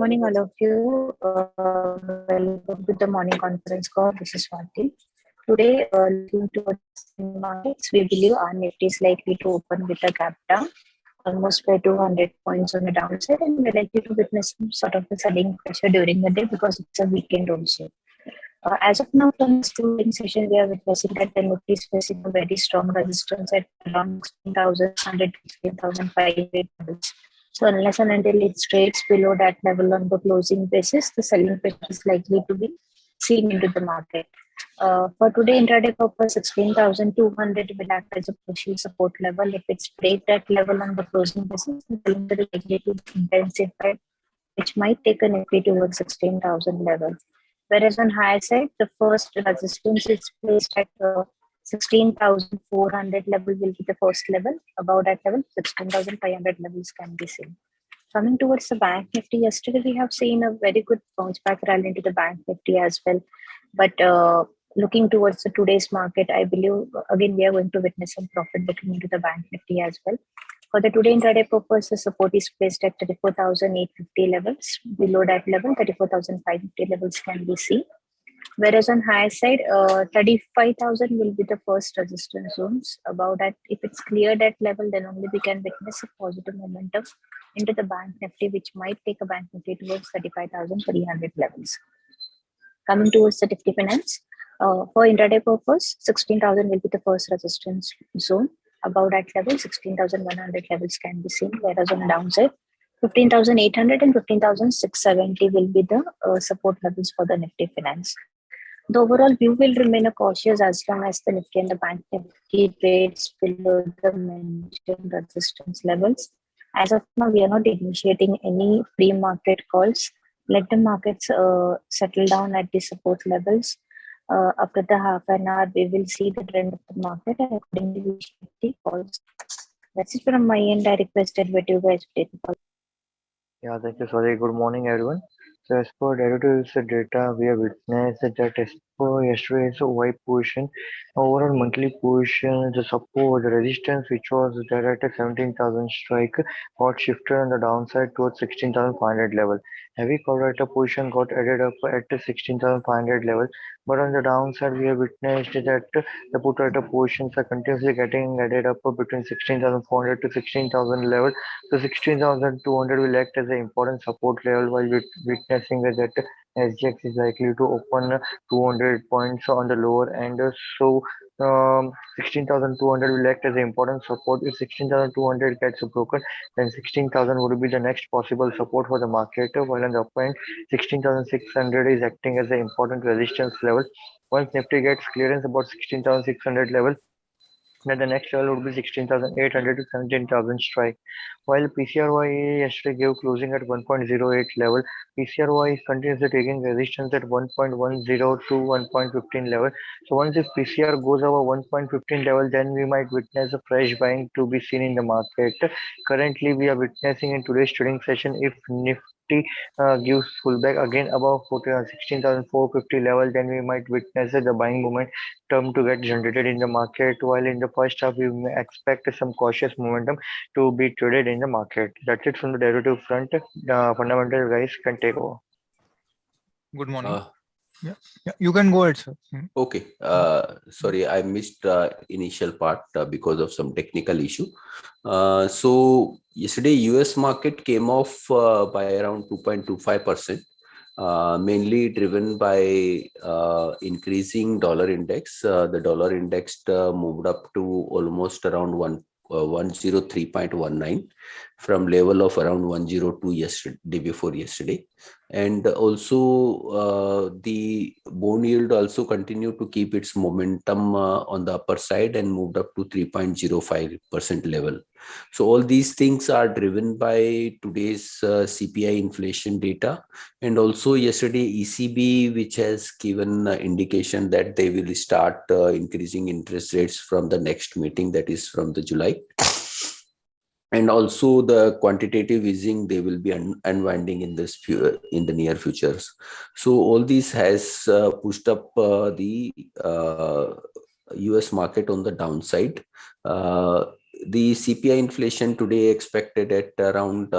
morning, all of you. Welcome to the morning conference call. This is Swati. Today, looking towards markets, we believe our Nifty is likely to open with a gap down, almost by 200 points on the downside, and we're likely to witness some sort of a selling pressure during the day because it's a weekend also. As of now, from this trading session, we are witnessing that the Nifty is facing a very strong resistance at around 16,100 to 16,500 levels. So unless and until it trades below that level on the closing basis, the selling pressure is likely to be seen into the market. For today, intraday purpose, 16,200 will act as a partial support level. If it's break that level on the closing basis, the selling pressure is likely to intensify, which might take a Nifty towards 16,000 level. Whereas on higher side, the first resistance is placed at 16,400 level will be the first level. Above that level, 16,500 levels can be seen. Coming towards the Bank Nifty, yesterday we have seen a very good bounce back rally into the Bank Nifty as well. But looking towards the today's market, I believe again we are going to witness some profit booking into the Bank Nifty as well. For the today intraday purpose, the support is placed at 34,850 levels. Below that level, 34,550 levels can be seen. Whereas on higher side, 35,000 will be the first resistance zones. Above that, if it's clear that level, then only we can witness a positive momentum into the Bank Nifty, which might take a Bank Nifty towards 35,300 levels. Coming towards the Nifty Finance, for intraday purpose, 16,000 will be the first resistance zone. Above that level, 16,100 levels can be seen, whereas on the downside, 15,800 and 15,670 will be the support levels for the Nifty Finance. The overall view will remain cautious as long as the Nifty and the Bank Nifty trades below the mentioned resistance levels. As of now, we are not initiating any pre-market calls. Let the markets settle down at the support levels. After the half an hour, we will see the trend of the market and accordingly we should take calls. That's it from my end. I requested that you guys take the call. Yeah, thank you. Sorry. Good morning, everyone. So as per derivatives data, we have witnessed that as per yesterday's white position, overall monthly position, the support, the resistance which was there at a 17,000 strike got shifted on the downside towards 16,500 level. Heavy collateral position got added up at 16,500 level, but on the downside we have witnessed that the put order positions are continuously getting added up between 16,400 to 16,000 level. So 16,200 will act as an important support level while witnessing that SGX is likely to open 200 points on the lower end. So 16,200 will act as an important support. If 16,200 gets broken, then 16,000 would be the next possible support for the market. While on the upper end, 16,600 is acting as an important resistance level. Once Nifty gets clearance about 16,600 level, then the next level would be 16,800 to 17,000 strike. While PCRY yesterday gave closing at 1.08 level, PCRY is continuously taking resistance at 1.10 to 1.15 level. So once if PCR goes over 1.15 level, then we might witness a fresh buying to be seen in the market. Currently, we are witnessing in today's trading session if Nifty gives pullback again above 16,450 level, then we might witness the buying movement term to get generated in the market, while in the first half we may expect some cautious momentum to be traded in the market. That's it from the derivative front. Fundamental guys can take over. Good morning. Yeah, you can go ahead, sir. Okay. Sorry, I missed initial part because of some technical issue. So yesterday, US market came off by around 2.25%. Mainly driven by increasing dollar index. The dollar index moved up to almost around 103.19 from level of around 102 yesterday, before yesterday. And also the bond yield also continued to keep its momentum on the upper side and moved up to 3.05% level. So all these things are driven by today's CPI inflation data, and also yesterday ECB, which has given indication that they will start increasing interest rates from the next meeting, that is from the July. And also the quantitative easing they will be unwinding in the near futures. So all this has pushed up the US market on the downside. the CPI inflation today expected at around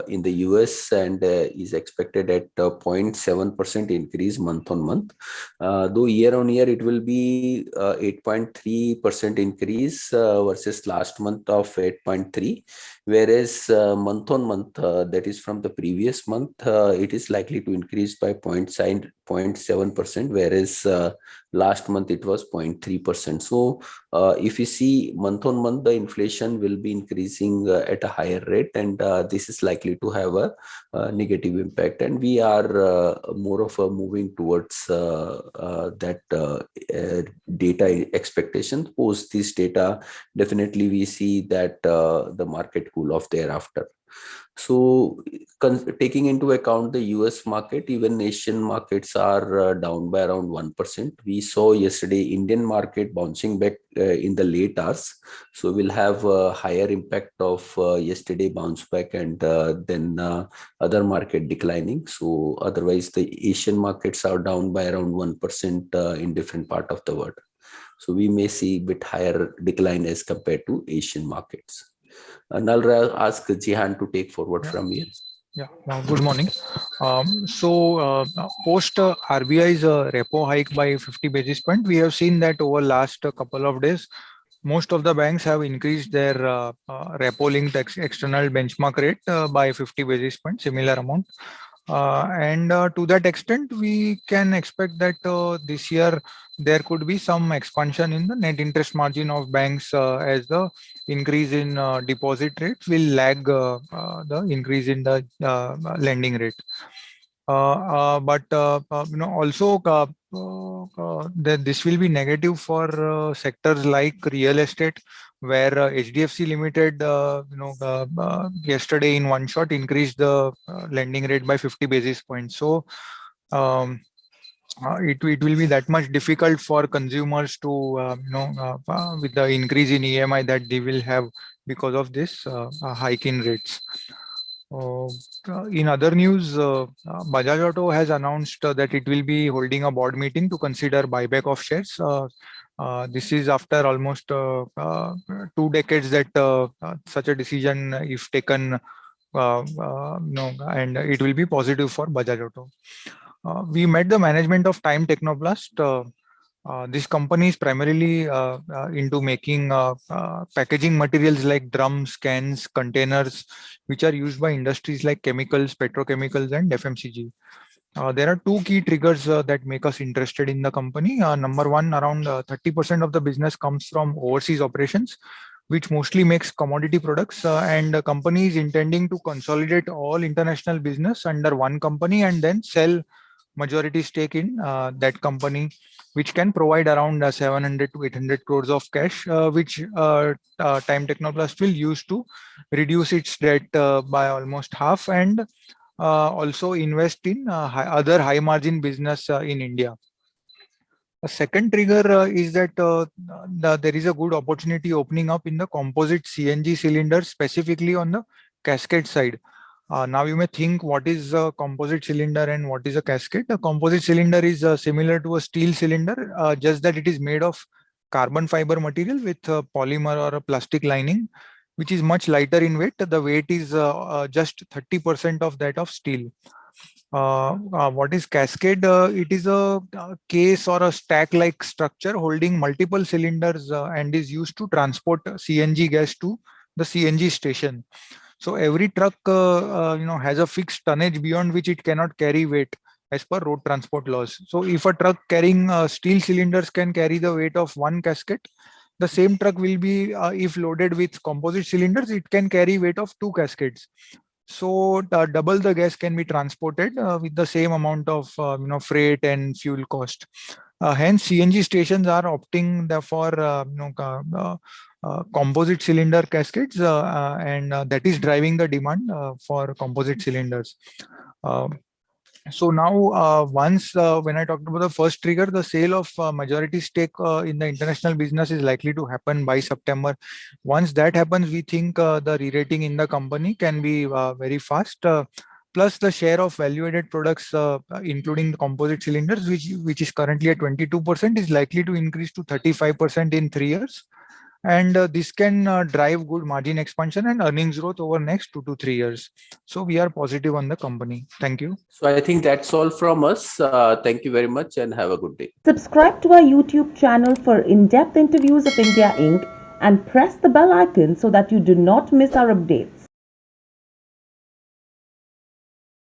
in the US and is expected at 0.7% increase month on month. Though year on year it will be 8.3% increase versus last month of 8.3, whereas month on month, that is from the previous month, it is likely to increase by 0.7%, whereas last month it was 0.3%. So if you see month on month, the inflation will be increasing at a higher rate, and this is likely to have a negative impact. And we are more of a moving towards that data expectations. Post this data, definitely we see that the market cool off thereafter. So taking into account the US market, even Asian markets are down by around 1%. We saw yesterday Indian market bouncing back in the late hours. So we'll have a higher impact of yesterday bounce back and then other market declining. So otherwise the Asian markets are down by around 1% in different part of the world. So we may see a bit higher decline as compared to Asian markets. And I'll ask Jihan to take forward from here. Yeah, good morning. Post RBI's repo hike by 50 basis point, we have seen that over last couple of days, most of the banks have increased their repo linked external benchmark rate by 50 basis point, similar amount. And to that extent, we can expect that this year there could be some expansion in the net interest margin of banks as the increase in deposit rates will lag the increase in the lending rate. But also that this will be negative for sectors like real estate, where HDFC Limited, yesterday in one shot increased the lending rate by 50 basis points. So it will be that much difficult for consumers to, with the increase in EMI that they will have because of this hike in rates. In other news, Bajaj Auto has announced that it will be holding a board meeting to consider buyback of shares. This is after almost 2 decades that such a decision, if taken, and it will be positive for Bajaj Auto. We met the management of Time Technoplast. This company is primarily into making packaging materials like drums, cans, containers, which are used by industries like chemicals, petrochemicals, and FMCG. There are two key triggers that make us interested in the company. Number one, around 30% of the business comes from overseas operations, which mostly makes commodity products, and the company is intending to consolidate all international business under one company and then sell majority stake in that company, which can provide around 700 to 800 crores of cash, which Time Technoplast will use to reduce its debt by almost half, and also invest in other high margin business in India. A second trigger is that there is a good opportunity opening up in the composite CNG cylinder, specifically on the cascade side. Now you may think, what is a composite cylinder and what is a cascade? A composite cylinder is similar to a steel cylinder, just that it is made of carbon fiber material with a polymer or a plastic lining, which is much lighter in weight. The weight is just 30% of that of steel. What is cascade? It is a case or a stack-like structure holding multiple cylinders and is used to transport CNG gas to the CNG station. So every truck, has a fixed tonnage beyond which it cannot carry weight as per road transport laws. So if a truck carrying steel cylinders can carry the weight of one casket, the same truck will be, if loaded with composite cylinders, it can carry weight of two cascades. So double the gas can be transported with the same amount of freight and fuel cost. Hence, CNG stations are opting for composite cylinder cascades, and that is driving the demand for composite cylinders. So now, once when I talked about the first trigger, the sale of majority stake in the international business is likely to happen by September. Once that happens, we think the re-rating in the company can be very fast. Plus the share of value-added products, including the composite cylinders, which is currently at 22%, is likely to increase to 35% in 3 years. and this can drive good margin expansion and earnings growth over next 2 to 3 years. So we are positive on the company. Thank you. So I think that's all from us. Thank you very much and have a good day. Subscribe to our YouTube channel for in-depth interviews of India Inc. and press the bell icon so that you do not miss our updates.